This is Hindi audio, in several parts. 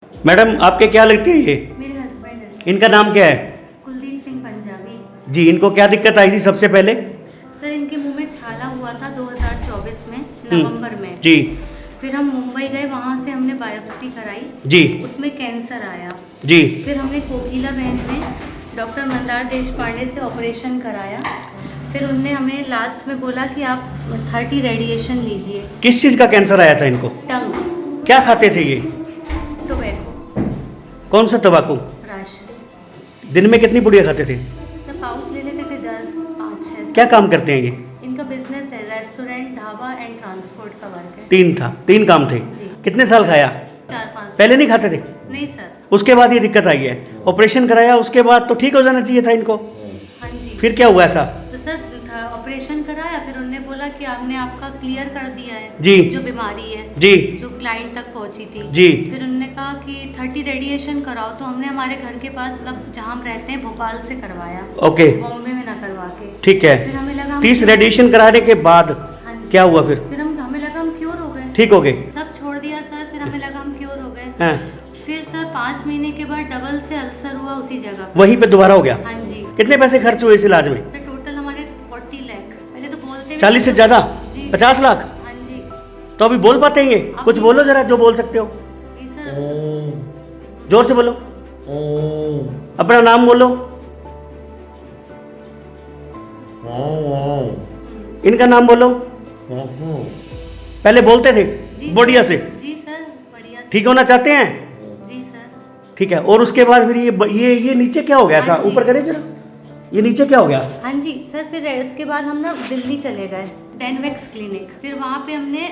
मैडम आपके क्या लगते हैं ये? मेरे हस्बैंड है इनका नाम क्या है? कुलदीप सिंह पंजाबी। जी, इनको क्या दिक्कत आई थी सबसे पहले? सर इनके मुंह में छाला हुआ था 2024 में नवंबर में। जी फिर हम मुंबई गए, वहाँ से हमने बायोप्सी कराई। जी उसमें कैंसर आया। जी फिर हमने कोकिला बहन में डॉक्टर मंदार देशपांडे से ऑपरेशन कराया। फिर उनने हमें लास्ट में बोला कि आप 30 रेडिएशन लीजिए। किस चीज़ का कैंसर आया था इनको? टंग, क्या खाते थे ये? टोबैको, कौन सा तंबाकू? रश। दिन में कितनी पुड़िया खाते थे? सब पाउच ले लेते थे 10-5-6। क्या काम करते हैं ये? इनका बिजनेस है, रेस्टोरेंट, ढाबा एंड ट्रांसपोर्ट का वर्क है। तीन काम थे। जी। कितने साल खाया? 4-5। पहले नहीं खाते थे? नहीं सर। उसके बाद ये दिक्कत आई है, ऑपरेशन कराया, उसके बाद तो ठीक हो जाना चाहिए था इनको। हाँ जी। फिर क्या हुआ ऐसा? तो सर ऑपरेशन कराया, फिर उन्होंने बोला कि आपने आपका क्लियर कर दिया है जी। जो बीमारी है, जी जो क्लाइंट तक पहुंची थी। जी फिर उन्होंने कहा कि 30 रेडिएशन कराओ, तो हमने हमारे घर के पास, मतलब जहाँ हम रहते हैं, भोपाल से करवाया, ओके बॉम्बे में ना करवा के। ठीक है। फिर हमें लगा 30 रेडिएशन कराने के बाद हाँ जी। क्या हुआ फिर? फिर हमें लगा हम क्योर हो गए, ठीक हो गए? सब छोड़ दिया सर। फिर हमें लगा हम क्योर हो गए। हाँ, फिर सर 5 महीने के बाद डबल से अल्सर हुआ उसी जगह पे। वहीं पे दोबारा हो गया? हाँ जी। कितने पैसे खर्च हुए इस इलाज में? सर टोटल हमारे 40 लाख। पहले तो बोलते 40 से ज्यादा? जी। 50 लाख? हाँ जी। तो अभी बोल पाते हैं ये? कुछ अभी- बोलो जरा, जो बोल सकते हो जी सर। जोर से बोलो, अपना नाम बोलो। इनका नाम बोलो। पहले बोलते थे जी बढ़िया से, जी सर, बढ़िया से। ठीक होना चाहते हैं? जी सर। ठीक है। और उसके बाद फिर ये नीचे क्या हो गया ऐसा? हाँ जी। ऊपर करे जरा, ये नीचे क्या हो गया? हाँ जी सर। फिर उसके बाद हम ना दिल्ली चले गए, डेनवेक्स क्लिनिक। फिर वहाँ पे हमने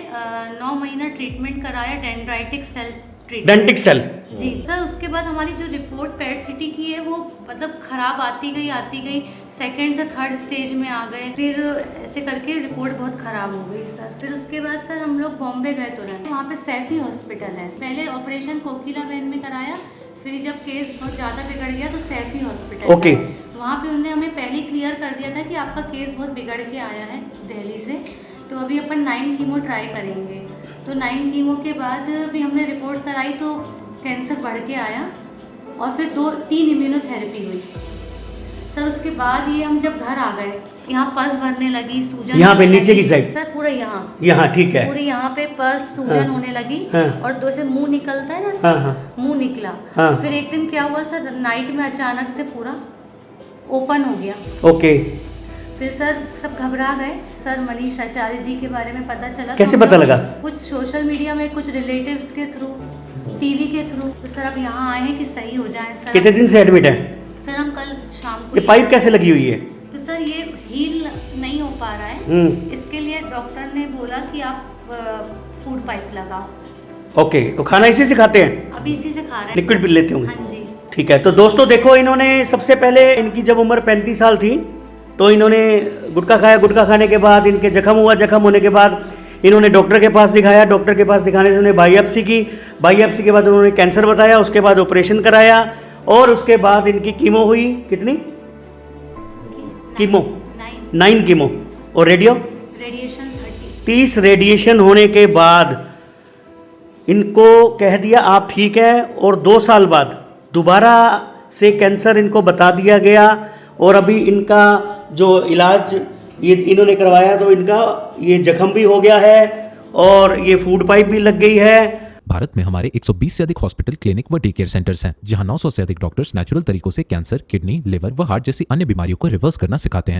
9 महीना ट्रीटमेंट कराया, डेंड्राइटिक सेल ट्रीटमेंट। डेंटिक सेल? जी सर। उसके बाद हमारी जो रिपोर्ट पेट सिटी की है, वो मतलब खराब आती गई, सेकंड से थर्ड स्टेज में आ गए। फिर ऐसे करके रिपोर्ट बहुत खराब हो गई सर। फिर उसके बाद सर हम लोग बॉम्बे गए तुरंत। वहाँ पे सैफी हॉस्पिटल है। पहले ऑपरेशन कोकिला बहन में कराया, फिर जब केस बहुत ज़्यादा बिगड़ गया तो सैफी हॉस्पिटल। ओके। वहाँ पे उन्होंने हमें पहले ही क्लियर कर दिया था कि आपका केस बहुत बिगड़ के आया है दिल्ली से, तो अभी अपन 9 कीमो ट्राई करेंगे। तो 9 कीमो के बाद भी हमने रिपोर्ट कराई तो कैंसर बढ़ के आया, और फिर 2-3 इम्यूनोथेरेपी हुई सर। उसके बाद ये हम जब घर आ गए, यहाँ पस भरने लगी, सूजन यहाँ पे होने नीचे लगी। की साइड? सर पूरा यहाँ ठीक है। पूरे यहाँ पे पस सूजन हाँ। होने लगी। हाँ। और दो से मुंह निकलता है ना हाँ सर, हाँ मुंह निकला। हाँ। फिर एक दिन क्या हुआ सर, नाइट में अचानक से पूरा ओपन हो गया। ओके। फिर सर सब घबरा गए। सर मनीष आचार्य जी के बारे में पता चला। कैसे तो हम पता लोग लगा? कुछ सोशल मीडिया में, कुछ रिलेटिव्स के थ्रू, टीवी के थ्रू। तो सर अब यहाँ आए हैं कि सही हो जाए सर। कितने दिन से एडमिट है? सर हम कल शाम को ये पाइप कैसे लगी हुई है? तो सर ये हील नहीं हो पा रहा है, इसके लिए डॉक्टर ने बोला कि आप फूड पाइप लगाओ। ओके। तो खाना इसी से खाते हैं? अभी इसी से खा रहे हैं। लिक्विड भी लेते होंगे? हाँ जी। ठीक है। तो दोस्तों देखो, इन्होंने सबसे पहले, इनकी जब उम्र 35 साल थी तो इन्होंने गुटखा खाया। गुटखा खाने के बाद इनके जख्म हुआ। जख्म होने के बाद इन्होंने डॉक्टर के पास दिखाया। डॉक्टर के पास दिखाने से उन्हें बायोप्सी की। बायोप्सी के बाद उन्होंने कैंसर बताया। उसके बाद ऑपरेशन कराया, और उसके बाद इनकी कीमो हुई। कितनी कीमो? 9 कीमो। और रेडिएशन 30। 30 रेडिएशन होने के बाद इनको कह दिया आप ठीक है, और 2 साल बाद दोबारा से कैंसर इनको बता दिया गया। और अभी इनका जो इलाज ये इन्होंने करवाया, तो इनका ये जख्म भी हो गया है, और ये फूड पाइप भी लग गई है। भारत में हमारे 120 से अधिक हॉस्पिटल, क्लिनिक व डे केयर सेंटर्स हैं, जहां 900 से अधिक डॉक्टर्स नेचुरल तरीकों से कैंसर, किडनी, लिवर व हार्ट जैसी अन्य बीमारियों को रिवर्स करना सिखाते हैं।